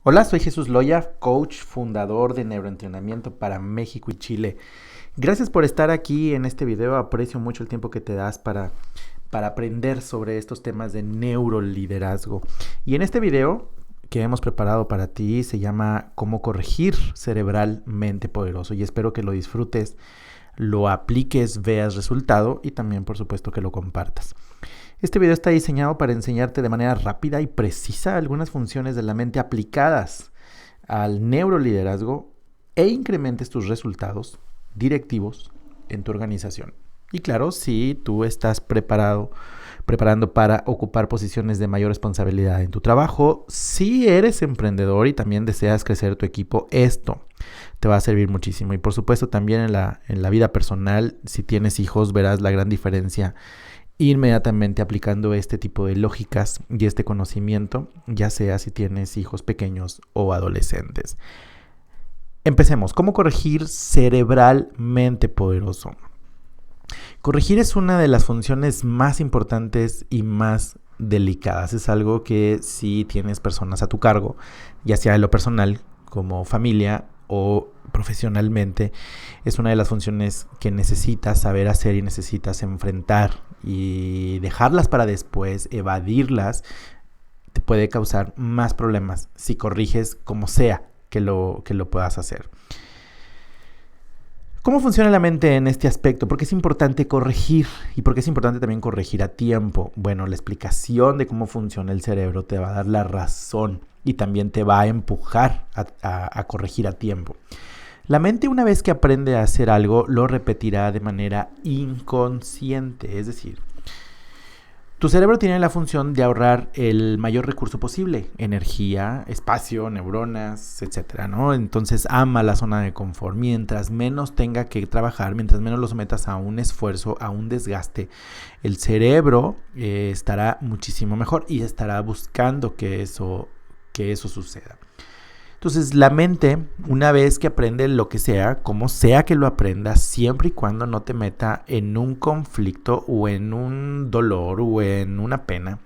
Hola, soy Jesús Loya, coach, fundador de neuroentrenamiento para México y Chile. Gracias por estar aquí en este video. Aprecio mucho el tiempo que te das para aprender sobre estos temas de neuroliderazgo. Y en este video que hemos preparado para ti se llama Cómo corregir cerebralmente poderoso. Y espero que lo disfrutes, lo apliques, veas resultado y también, por supuesto, que lo compartas. Este video está diseñado para enseñarte de manera rápida y precisa algunas funciones de la mente aplicadas al neuroliderazgo e incrementes tus resultados directivos en tu organización. Y claro, si tú estás preparando para ocupar posiciones de mayor responsabilidad en tu trabajo, si eres emprendedor y también deseas crecer tu equipo, esto te va a servir muchísimo. Y por supuesto también en la vida personal, si tienes hijos, verás la gran diferencia inmediatamente aplicando este tipo de lógicas y este conocimiento, ya sea si tienes hijos pequeños o adolescentes. Empecemos. ¿Cómo corregir cerebralmente poderoso? Corregir es una de las funciones más importantes y más delicadas. Es algo que si tienes personas a tu cargo, ya sea en lo personal, como familia o profesionalmente, es una de las funciones que necesitas saber hacer y necesitas enfrentar, y dejarlas para después, evadirlas, te puede causar más problemas si corriges como sea que lo puedas hacer. ¿Cómo funciona la mente en este aspecto? ¿Por qué es importante corregir? ¿Y por qué es importante también corregir a tiempo? Bueno, la explicación de cómo funciona el cerebro te va a dar la razón y también te va a empujar a corregir a tiempo. La mente, una vez que aprende a hacer algo, lo repetirá de manera inconsciente. Es decir, tu cerebro tiene la función de ahorrar el mayor recurso posible: energía, espacio, neuronas, etcétera, ¿no? Entonces ama la zona de confort. Mientras menos tenga que trabajar, mientras menos lo sometas a un esfuerzo, a un desgaste, el cerebro estará muchísimo mejor y estará buscando que eso suceda. Entonces la mente, una vez que aprende lo que sea, como sea que lo aprenda, siempre y cuando no te meta en un conflicto o en un dolor o en una pena,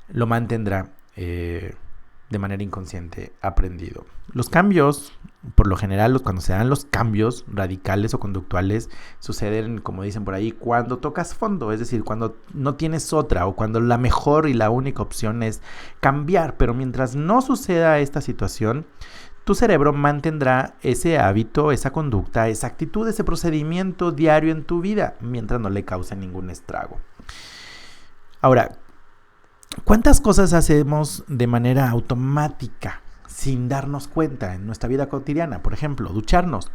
lo mantendrá de manera inconsciente aprendido. Los cambios, por lo general, cuando se dan los cambios radicales o conductuales, suceden, como dicen por ahí, cuando tocas fondo, es decir, cuando no tienes otra o cuando la mejor y la única opción es cambiar. Pero mientras no suceda esta situación, tu cerebro mantendrá ese hábito, esa conducta, esa actitud, ese procedimiento diario en tu vida, mientras no le cause ningún estrago. Ahora, ¿cuántas cosas hacemos de manera automática sin darnos cuenta en nuestra vida cotidiana? Por ejemplo, ducharnos.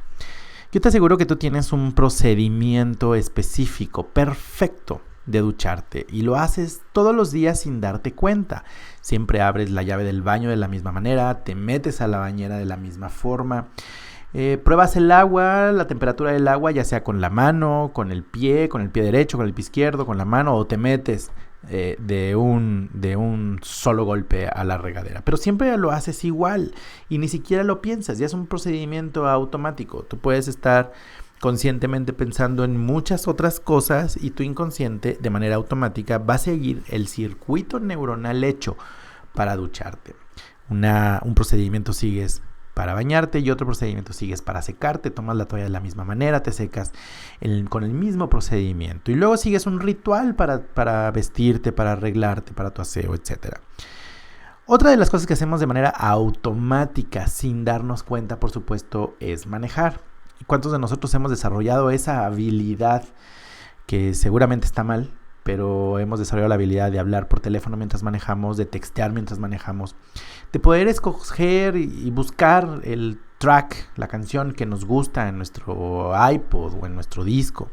Yo te aseguro que tú tienes un procedimiento específico, perfecto, de ducharte, y lo haces todos los días sin darte cuenta. Siempre abres la llave del baño de la misma manera, te metes a la bañera de la misma forma. Pruebas el agua, la temperatura del agua, ya sea con la mano, con el pie derecho, con el pie izquierdo, con la mano, o te metes de un solo golpe a la regadera. Pero siempre lo haces igual y ni siquiera lo piensas, ya es un procedimiento automático. Tú puedes estar conscientemente pensando en muchas otras cosas y tu inconsciente de manera automática va a seguir el circuito neuronal hecho para ducharte. Un procedimiento sigues para bañarte y otro procedimiento sigues para secarte. Tomas la toalla de la misma manera, te secas con el mismo procedimiento y luego sigues un ritual para vestirte, para arreglarte, para tu aseo, etc. Otra de las cosas que hacemos de manera automática sin darnos cuenta, por supuesto, es manejar. ¿Y cuántos de nosotros hemos desarrollado esa habilidad que seguramente está mal, pero hemos desarrollado la habilidad de hablar por teléfono mientras manejamos, de textear mientras manejamos, de poder escoger y buscar el track, la canción que nos gusta en nuestro iPod o en nuestro disco?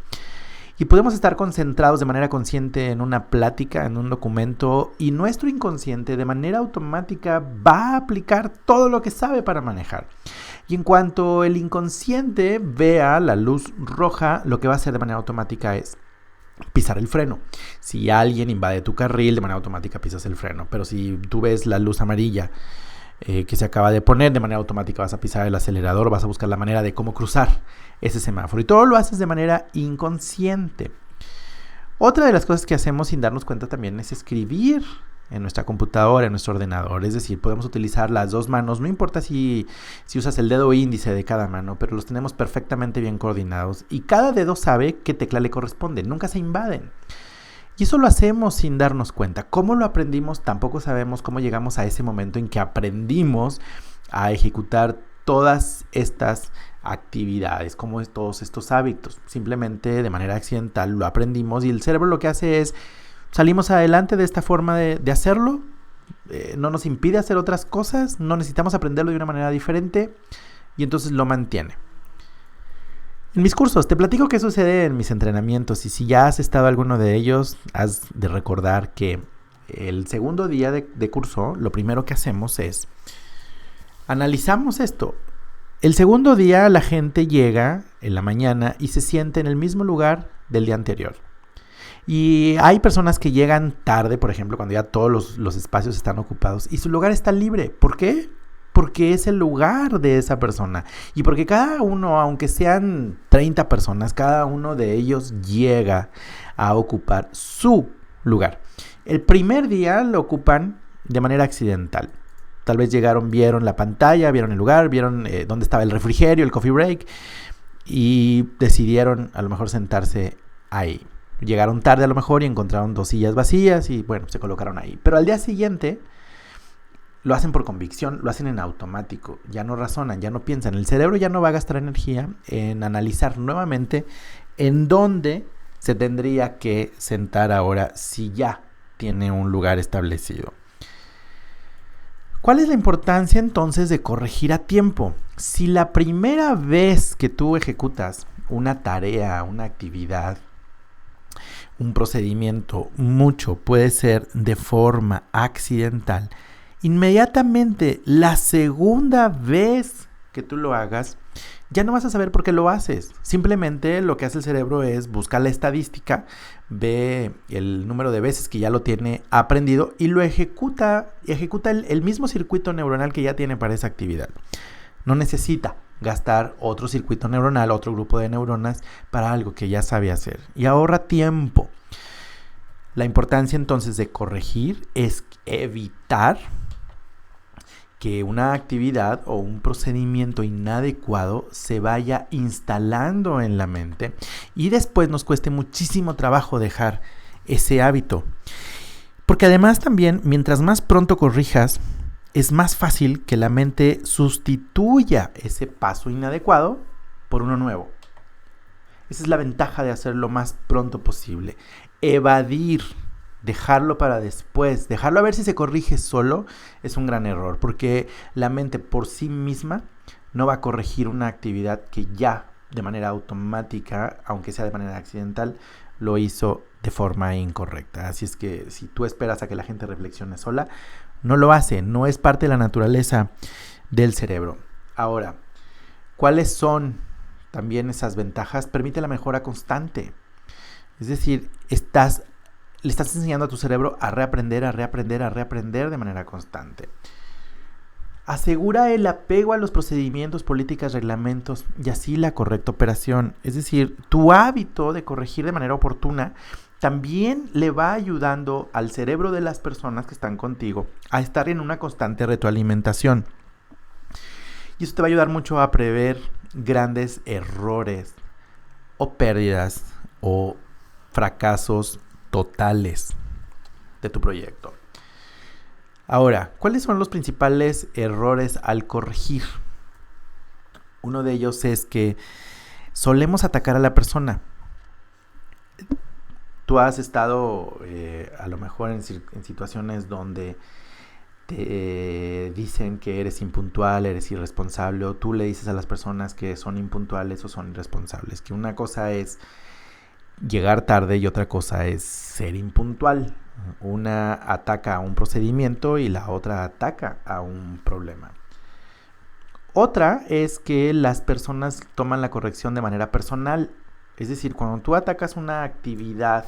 Y podemos estar concentrados de manera consciente en una plática, en un documento, y nuestro inconsciente de manera automática va a aplicar todo lo que sabe para manejar. Y en cuanto el inconsciente vea la luz roja, lo que va a hacer de manera automática es pisar el freno. Si alguien invade tu carril, de manera automática pisas el freno. Pero si tú ves la luz amarilla que se acaba de poner, de manera automática vas a pisar el acelerador, vas a buscar la manera de cómo cruzar ese semáforo. Y todo lo haces de manera inconsciente. Otra de las cosas que hacemos sin darnos cuenta también es escribir en nuestra computadora, en nuestro ordenador. Es decir, podemos utilizar las dos manos, no importa si usas el dedo índice de cada mano, pero los tenemos perfectamente bien coordinados y cada dedo sabe qué tecla le corresponde, nunca se invaden. Y eso lo hacemos sin darnos cuenta. ¿Cómo lo aprendimos? Tampoco sabemos cómo llegamos a ese momento en que aprendimos a ejecutar todas estas actividades, como todos estos hábitos. Simplemente de manera accidental lo aprendimos y el cerebro lo que hace es salimos adelante de esta forma de hacerlo, no nos impide hacer otras cosas, no necesitamos aprenderlo de una manera diferente y entonces lo mantiene. En mis cursos te platico qué sucede en mis entrenamientos y si ya has estado alguno de ellos, has de recordar que el segundo día de curso, lo primero que hacemos es analizamos esto. El segundo día la gente llega en la mañana y se siente en el mismo lugar del día anterior. Y hay personas que llegan tarde, por ejemplo, cuando ya todos los espacios están ocupados y su lugar está libre. ¿Por qué? Porque es el lugar de esa persona. Y porque cada uno, aunque sean 30 personas, cada uno de ellos llega a ocupar su lugar. El primer día lo ocupan de manera accidental. Tal vez llegaron, vieron la pantalla, vieron el lugar, vieron dónde estaba el refrigerio, el coffee break y decidieron a lo mejor sentarse ahí. Llegaron tarde a lo mejor y encontraron 2 sillas vacías y bueno, se colocaron ahí. Pero al día siguiente lo hacen por convicción, lo hacen en automático, ya no razonan, ya no piensan. El cerebro ya no va a gastar energía en analizar nuevamente en dónde se tendría que sentar ahora si ya tiene un lugar establecido. ¿Cuál es la importancia entonces de corregir a tiempo? Si la primera vez que tú ejecutas una tarea, una actividad, un procedimiento, mucho puede ser de forma accidental, inmediatamente la segunda vez que tú lo hagas, ya no vas a saber por qué lo haces. Simplemente lo que hace el cerebro es buscar la estadística, ve el número de veces que ya lo tiene aprendido y lo ejecuta el mismo circuito neuronal que ya tiene para esa actividad. No necesita gastar otro circuito neuronal, otro grupo de neuronas para algo que ya sabe hacer y ahorra tiempo. La importancia entonces de corregir es evitar que una actividad o un procedimiento inadecuado se vaya instalando en la mente y después nos cueste muchísimo trabajo dejar ese hábito. Porque además también, mientras más pronto corrijas, es más fácil que la mente sustituya ese paso inadecuado por uno nuevo. Esa es la ventaja de hacerlo lo más pronto posible. Evadir, dejarlo para después, dejarlo a ver si se corrige solo, es un gran error, porque la mente por sí misma no va a corregir una actividad que ya de manera automática, aunque sea de manera accidental, lo hizo de forma incorrecta. Así es que si tú esperas a que la gente reflexione sola, no lo hace, no es parte de la naturaleza del cerebro. Ahora, ¿cuáles son también esas ventajas? Permite la mejora constante. Es decir, le estás enseñando a tu cerebro a reaprender de manera constante. Asegura el apego a los procedimientos, políticas, reglamentos y así la correcta operación. Es decir, tu hábito de corregir de manera oportuna también le va ayudando al cerebro de las personas que están contigo a estar en una constante retroalimentación. Y eso te va a ayudar mucho a prever grandes errores o pérdidas o fracasos totales de tu proyecto. Ahora, ¿cuáles son los principales errores al corregir? Uno de ellos es que solemos atacar a la persona. Tú has estado a lo mejor en situaciones donde te dicen que eres impuntual, eres irresponsable, o tú le dices a las personas que son impuntuales o son irresponsables, que una cosa es llegar tarde y otra cosa es ser impuntual. Una ataca a un procedimiento y la otra ataca a un problema. Otra es que las personas toman la corrección de manera personal. Es decir, cuando tú atacas una actividad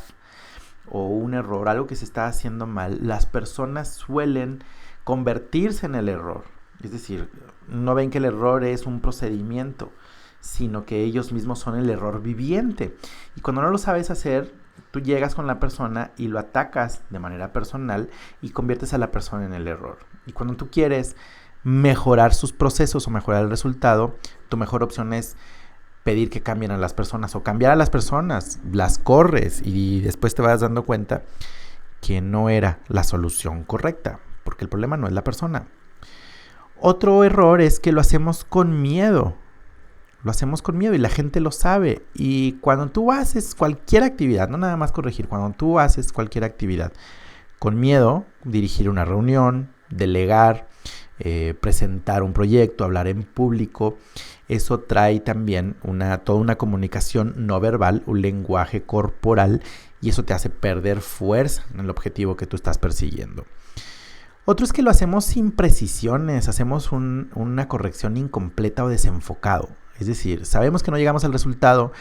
o un error, algo que se está haciendo mal, las personas suelen convertirse en el error. Es decir, no ven que el error es un procedimiento, sino que ellos mismos son el error viviente. Y cuando no lo sabes hacer, tú llegas con la persona y lo atacas de manera personal y conviertes a la persona en el error. Y cuando tú quieres mejorar sus procesos o mejorar el resultado, tu mejor opción es pedir que cambien a las personas o cambiar a las personas, las corres y después te vas dando cuenta que no era la solución correcta, porque el problema no es la persona. Otro error es que lo hacemos con miedo. Lo hacemos con miedo y la gente lo sabe. Y cuando tú haces cualquier actividad, no nada más corregir, cuando tú haces cualquier actividad con miedo, dirigir una reunión, delegar, presentar un proyecto, hablar en público, eso trae también toda una comunicación no verbal, un lenguaje corporal, y eso te hace perder fuerza en el objetivo que tú estás persiguiendo. Otro es que lo hacemos sin precisiones, hacemos una corrección incompleta o desenfocado. Es decir, sabemos que no llegamos al resultado,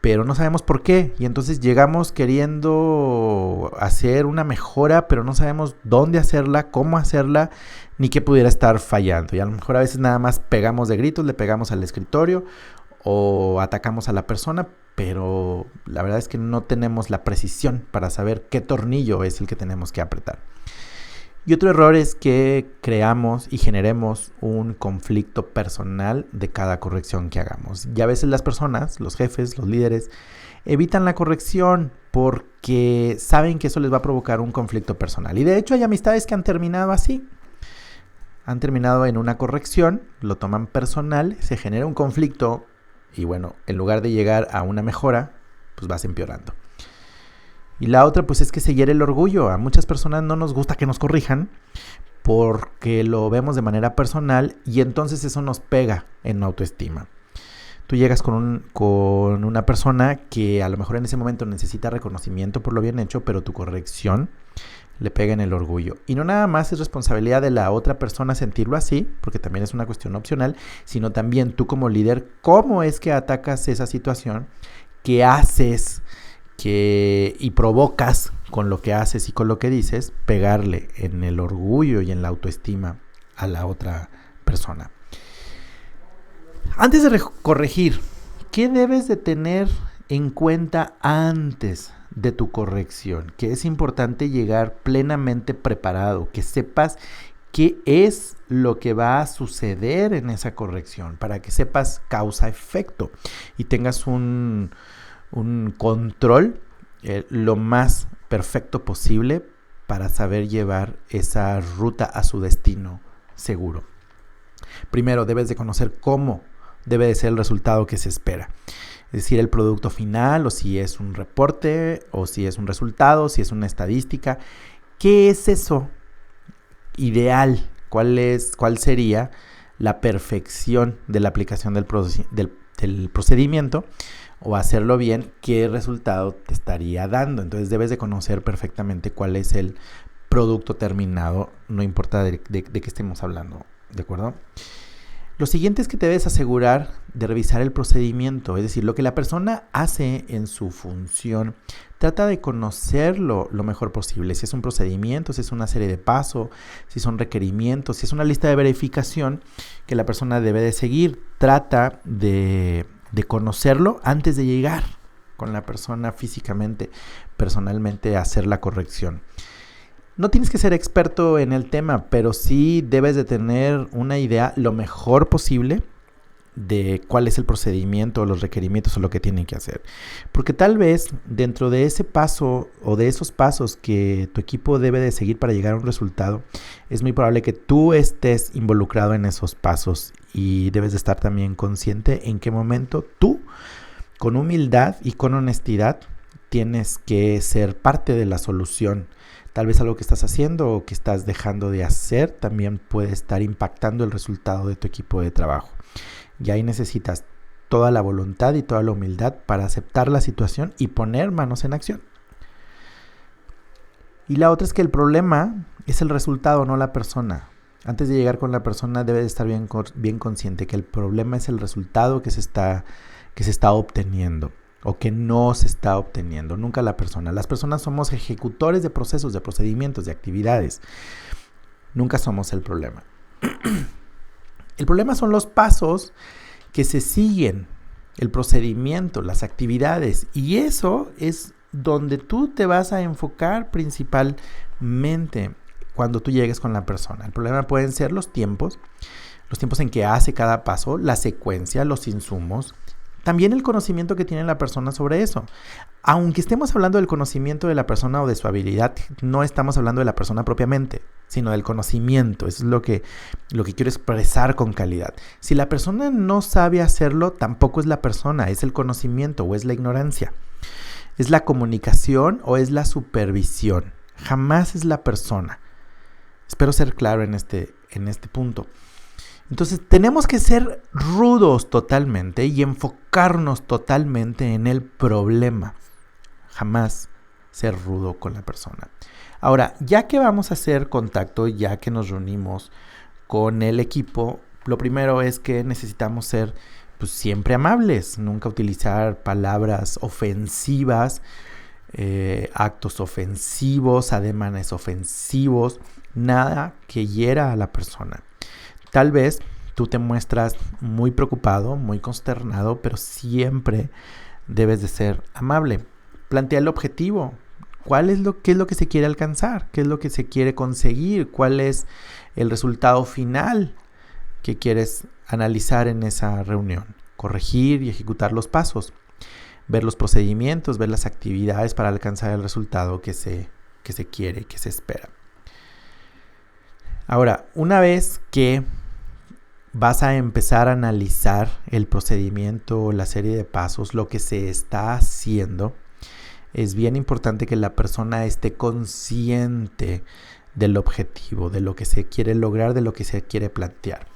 pero no sabemos por qué. Y entonces llegamos queriendo hacer una mejora, pero no sabemos dónde hacerla, cómo hacerla, ni qué pudiera estar fallando. Y a lo mejor a veces nada más pegamos de gritos, le pegamos al escritorio o atacamos a la persona, pero la verdad es que no tenemos la precisión para saber qué tornillo es el que tenemos que apretar. Y otro error es que creamos y generemos un conflicto personal de cada corrección que hagamos. Y a veces las personas, los jefes, los líderes, evitan la corrección porque saben que eso les va a provocar un conflicto personal. Y de hecho hay amistades que han terminado así. Han terminado en una corrección, lo toman personal, se genera un conflicto y bueno, en lugar de llegar a una mejora, pues vas empeorando. Y la otra pues es que se hiere el orgullo. A muchas personas no nos gusta que nos corrijan porque lo vemos de manera personal y entonces eso nos pega en autoestima. Tú llegas con una persona que a lo mejor en ese momento necesita reconocimiento por lo bien hecho, pero tu corrección le pega en el orgullo. Y no nada más es responsabilidad de la otra persona sentirlo así, porque también es una cuestión opcional, sino también tú como líder, cómo es que atacas esa situación, qué haces y provocas con lo que haces y con lo que dices, pegarle en el orgullo y en la autoestima a la otra persona. Antes de corregir, ¿qué debes de tener en cuenta antes de tu corrección? Que es importante llegar plenamente preparado, que sepas qué es lo que va a suceder en esa corrección, para que sepas causa-efecto y tengas un control lo más perfecto posible para saber llevar esa ruta a su destino seguro. Primero debes de conocer cómo debe de ser el resultado que se espera. Es decir, el producto final, o si es un reporte, o si es un resultado, si es una estadística. ¿Qué es eso ideal? ¿Cuál sería la perfección de la aplicación del procedimiento? O hacerlo bien, ¿qué resultado te estaría dando? Entonces debes de conocer perfectamente cuál es el producto terminado, no importa de qué estemos hablando, ¿de acuerdo? Lo siguiente es que te debes asegurar de revisar el procedimiento, es decir, lo que la persona hace en su función, trata de conocerlo lo mejor posible. Si es un procedimiento, si es una serie de pasos, si son requerimientos, si es una lista de verificación que la persona debe de seguir, trata de conocerlo antes de llegar con la persona físicamente, personalmente, a hacer la corrección. No tienes que ser experto en el tema, pero sí debes de tener una idea lo mejor posible de cuál es el procedimiento, los requerimientos o lo que tienen que hacer. Porque tal vez dentro de ese paso o de esos pasos que tu equipo debe de seguir para llegar a un resultado, es muy probable que tú estés involucrado en esos pasos y debes de estar también consciente en qué momento tú, con humildad y con honestidad, tienes que ser parte de la solución. Tal vez algo que estás haciendo o que estás dejando de hacer también puede estar impactando el resultado de tu equipo de trabajo. Y ahí necesitas toda la voluntad y toda la humildad para aceptar la situación y poner manos en acción. Y la otra es que el problema es el resultado, no la persona. Antes de llegar con la persona debes estar bien consciente que el problema es el resultado que se está obteniendo o que no se está obteniendo, nunca la persona. Las personas somos ejecutores de procesos, de procedimientos, de actividades. Nunca somos el problema. El problema son los pasos que se siguen, el procedimiento, las actividades, y eso es donde tú te vas a enfocar principalmente cuando tú llegues con la persona. El problema pueden ser los tiempos en que hace cada paso, la secuencia, los insumos, también el conocimiento que tiene la persona sobre eso. Aunque estemos hablando del conocimiento de la persona o de su habilidad, no estamos hablando de la persona propiamente, sino del conocimiento. Eso es lo que quiero expresar con calidad. Si la persona no sabe hacerlo, tampoco es la persona, es el conocimiento o es la ignorancia. Es la comunicación o es la supervisión. Jamás es la persona. Espero ser claro en este punto. Entonces tenemos que ser rudos totalmente y enfocarnos totalmente en el problema. Jamás ser rudo con la persona. Ahora, ya que vamos a hacer contacto, ya que nos reunimos con el equipo, lo primero es que necesitamos ser siempre amables. Nunca utilizar palabras ofensivas, actos ofensivos, ademanes ofensivos, nada que hiera a la persona. Tal vez tú te muestras muy preocupado, muy consternado, pero siempre debes de ser amable. Plantea el objetivo. ¿Qué es lo que se quiere alcanzar? ¿Qué es lo que se quiere conseguir? ¿Cuál es el resultado final que quieres analizar en esa reunión? Corregir y ejecutar los pasos. Ver los procedimientos, ver las actividades para alcanzar el resultado que se quiere, que se espera. Ahora, una vez que vas a empezar a analizar el procedimiento, la serie de pasos, lo que se está haciendo, es bien importante que la persona esté consciente del objetivo, de lo que se quiere lograr, de lo que se quiere plantear.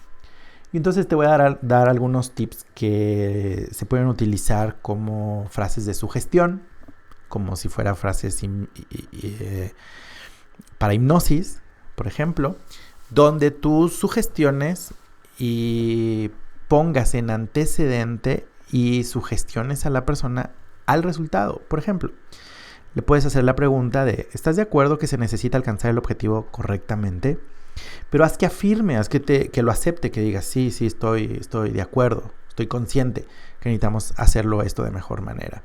Y entonces te voy a dar algunos tips que se pueden utilizar como frases de sugestión, como si fueran frases para hipnosis, por ejemplo, donde tú sugestiones y pongas en antecedente y sugestiones a la persona al resultado. Por ejemplo, le puedes hacer la pregunta de: ¿estás de acuerdo que se necesita alcanzar el objetivo correctamente? Pero haz que afirme, haz que lo acepte, que diga: sí, estoy de acuerdo, estoy consciente que necesitamos hacerlo esto de mejor manera.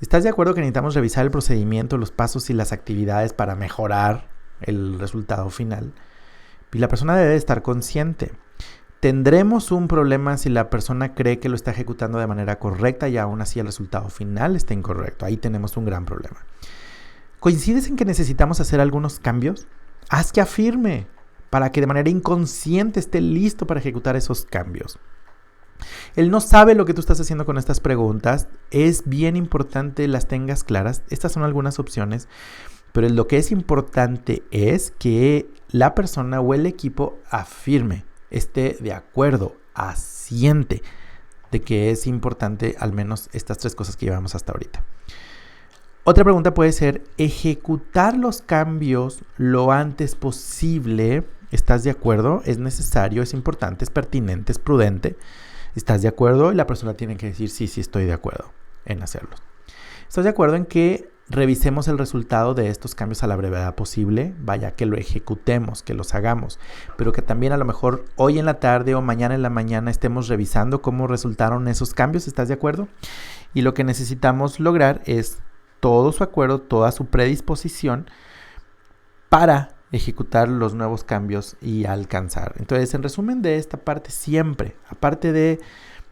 ¿Estás de acuerdo que necesitamos revisar el procedimiento, los pasos y las actividades para mejorar el resultado final? Y la persona debe estar consciente. Tendremos un problema si la persona cree que lo está ejecutando de manera correcta y aún así el resultado final está incorrecto. Ahí tenemos un gran problema. ¿Coincides en que necesitamos hacer algunos cambios? Haz que afirme para que de manera inconsciente esté listo para ejecutar esos cambios. Él no sabe lo que tú estás haciendo con estas preguntas. Es bien importante las tengas claras. Estas son algunas opciones. Pero lo que es importante es que la persona o el equipo afirme, esté de acuerdo, asiente de que es importante al menos estas 3 cosas que llevamos hasta ahorita. Otra pregunta puede ser: ejecutar los cambios lo antes posible. ¿Estás de acuerdo? ¿Es necesario? ¿Es importante? ¿Es pertinente? ¿Es prudente? ¿Estás de acuerdo? Y la persona tiene que decir: sí, estoy de acuerdo en hacerlos. ¿Estás de acuerdo en que revisemos el resultado de estos cambios a la brevedad posible? Vaya, que lo ejecutemos, que los hagamos, pero que también a lo mejor hoy en la tarde o mañana en la mañana estemos revisando cómo resultaron esos cambios. ¿Estás de acuerdo? Y lo que necesitamos lograr es todo su acuerdo, toda su predisposición para ejecutar los nuevos cambios y alcanzar. Entonces, en resumen de esta parte, siempre, aparte de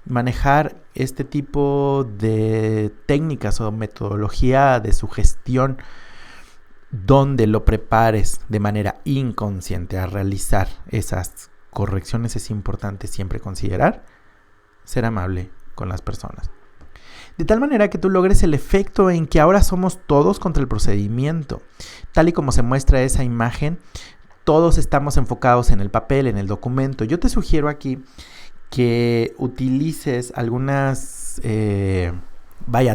manejar este tipo de técnicas o metodología de sugestión donde lo prepares de manera inconsciente a realizar esas correcciones, es importante siempre considerar ser amable con las personas. De tal manera que tú logres el efecto en que ahora somos todos contra el procedimiento. Tal y como se muestra esa imagen, todos estamos enfocados en el papel, en el documento. Yo te sugiero aquí que utilices algunas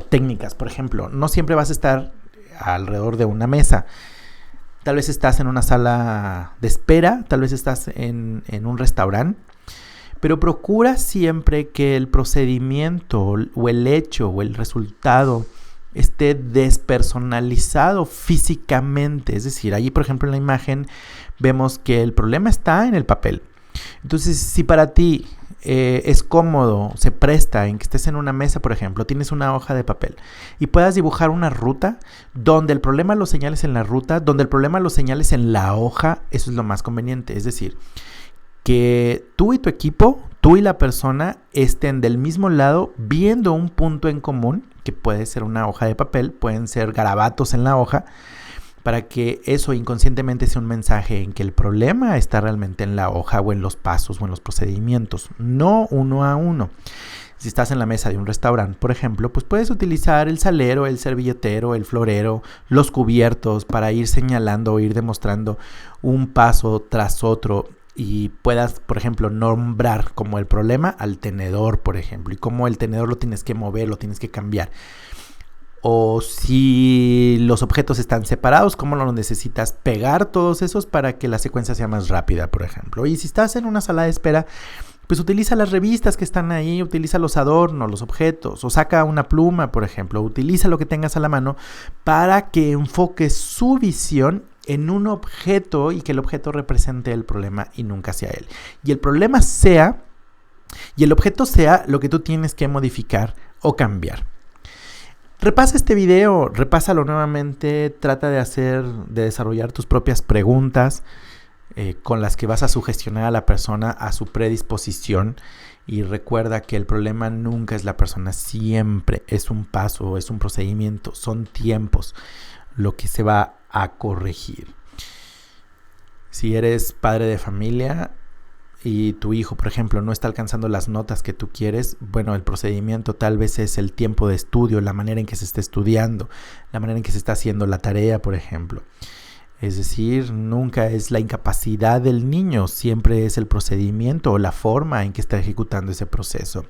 técnicas. Por ejemplo, no siempre vas a estar alrededor de una mesa. Tal vez estás en una sala de espera, tal vez estás en un restaurante, pero procura siempre que el procedimiento o el hecho o el resultado esté despersonalizado físicamente. Es decir, allí, por ejemplo, en la imagen vemos que el problema está en el papel. Entonces, si para ti es cómodo, se presta en que estés en una mesa, por ejemplo, tienes una hoja de papel y puedas dibujar una ruta donde el problema lo señales en la ruta, donde el problema lo señales en la hoja. Eso es lo más conveniente. Es decir, que tú y tu equipo, tú y la persona estén del mismo lado viendo un punto en común, que puede ser una hoja de papel, pueden ser garabatos en la hoja, para que eso inconscientemente sea un mensaje en que el problema está realmente en la hoja o en los pasos o en los procedimientos, no uno a uno. Si estás en la mesa de un restaurante, por ejemplo, pues puedes utilizar el salero, el servilletero, el florero, los cubiertos para ir señalando o ir demostrando un paso tras otro y puedas, por ejemplo, nombrar como el problema al tenedor, por ejemplo, y cómo el tenedor lo tienes que mover, lo tienes que cambiar. O si los objetos están separados, cómo lo necesitas pegar todos esos para que la secuencia sea más rápida, por ejemplo. Y si estás en una sala de espera, pues utiliza las revistas que están ahí, utiliza los adornos, los objetos, o saca una pluma, por ejemplo. Utiliza lo que tengas a la mano para que enfoques su visión en un objeto y que el objeto represente el problema y nunca sea él. Y el problema sea, y el objeto sea lo que tú tienes que modificar o cambiar. Repasa este video, repásalo nuevamente, trata de desarrollar tus propias preguntas con las que vas a sugestionar a la persona a su predisposición, y recuerda que el problema nunca es la persona, siempre es un paso, es un procedimiento, son tiempos lo que se va a corregir. Si eres padre de familia y tu hijo, por ejemplo, no está alcanzando las notas que tú quieres, bueno, el procedimiento tal vez es el tiempo de estudio, la manera en que se está estudiando, la manera en que se está haciendo la tarea, por ejemplo. Es decir, nunca es la incapacidad del niño, siempre es el procedimiento o la forma en que está ejecutando ese proceso.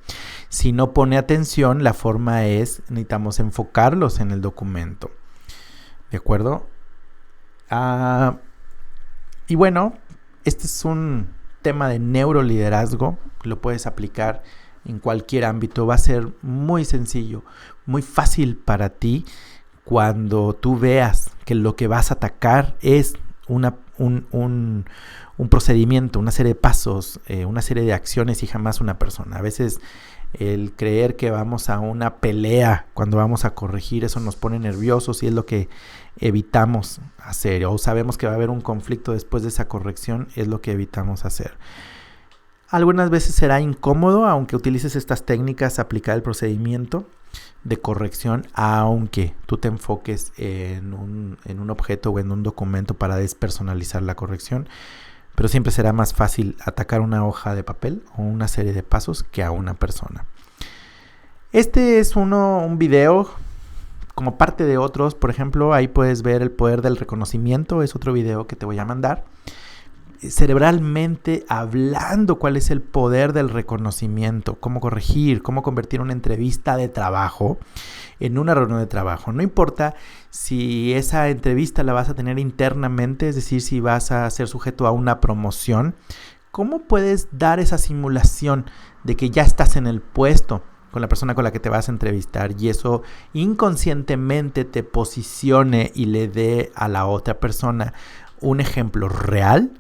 Si no pone atención, la forma es, necesitamos enfocarlos en el documento. ¿De acuerdo? Y bueno, este es un tema de neuroliderazgo, lo puedes aplicar en cualquier ámbito, va a ser muy sencillo, muy fácil para ti cuando tú veas que lo que vas a atacar es un procedimiento, una serie de pasos, una serie de acciones y jamás una persona. A veces el creer que vamos a una pelea cuando vamos a corregir, eso nos pone nerviosos y es lo que evitamos hacer, o sabemos que va a haber un conflicto después de esa corrección, es lo que evitamos hacer. Algunas veces será incómodo, aunque utilices estas técnicas, aplicar el procedimiento de corrección, aunque tú te enfoques en un objeto o en un documento para despersonalizar la corrección, pero siempre será más fácil atacar una hoja de papel o una serie de pasos que a una persona. Este es un video como parte de otros. Por ejemplo, ahí puedes ver el poder del reconocimiento, es otro video que te voy a mandar. Cerebralmente hablando, cuál es el poder del reconocimiento, cómo corregir, cómo convertir una entrevista de trabajo en una reunión de trabajo. No importa si esa entrevista la vas a tener internamente, es decir, si vas a ser sujeto a una promoción, ¿cómo puedes dar esa simulación de que ya estás en el puesto con la persona con la que te vas a entrevistar y eso inconscientemente te posicione y le dé a la otra persona un ejemplo real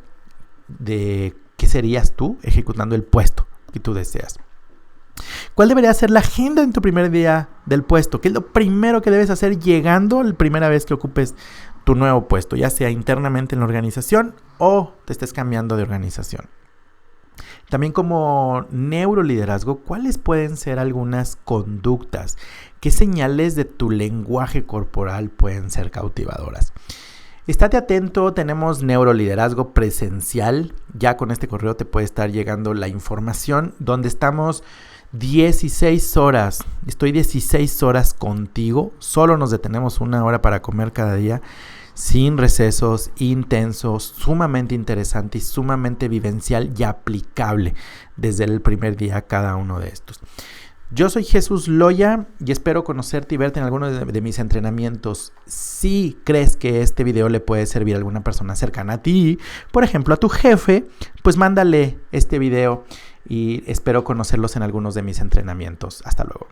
de qué serías tú ejecutando el puesto que tú deseas? ¿Cuál debería ser la agenda en tu primer día del puesto? ¿Qué es lo primero que debes hacer llegando la primera vez que ocupes tu nuevo puesto, ya sea internamente en la organización o te estés cambiando de organización? También como neuroliderazgo, ¿cuáles pueden ser algunas conductas? ¿Qué señales de tu lenguaje corporal pueden ser cautivadoras? Estate atento, tenemos neuroliderazgo presencial. Ya con este correo te puede estar llegando la información donde estamos 16 horas. Estoy 16 horas contigo. Solo nos detenemos 1 hora para comer cada día. Sin recesos, intensos, sumamente interesante y sumamente vivencial y aplicable desde el primer día a cada uno de estos. Yo soy Jesús Loya y espero conocerte y verte en alguno de mis entrenamientos. Si crees que este video le puede servir a alguna persona cercana a ti, por ejemplo a tu jefe, pues mándale este video y espero conocerlos en algunos de mis entrenamientos. Hasta luego.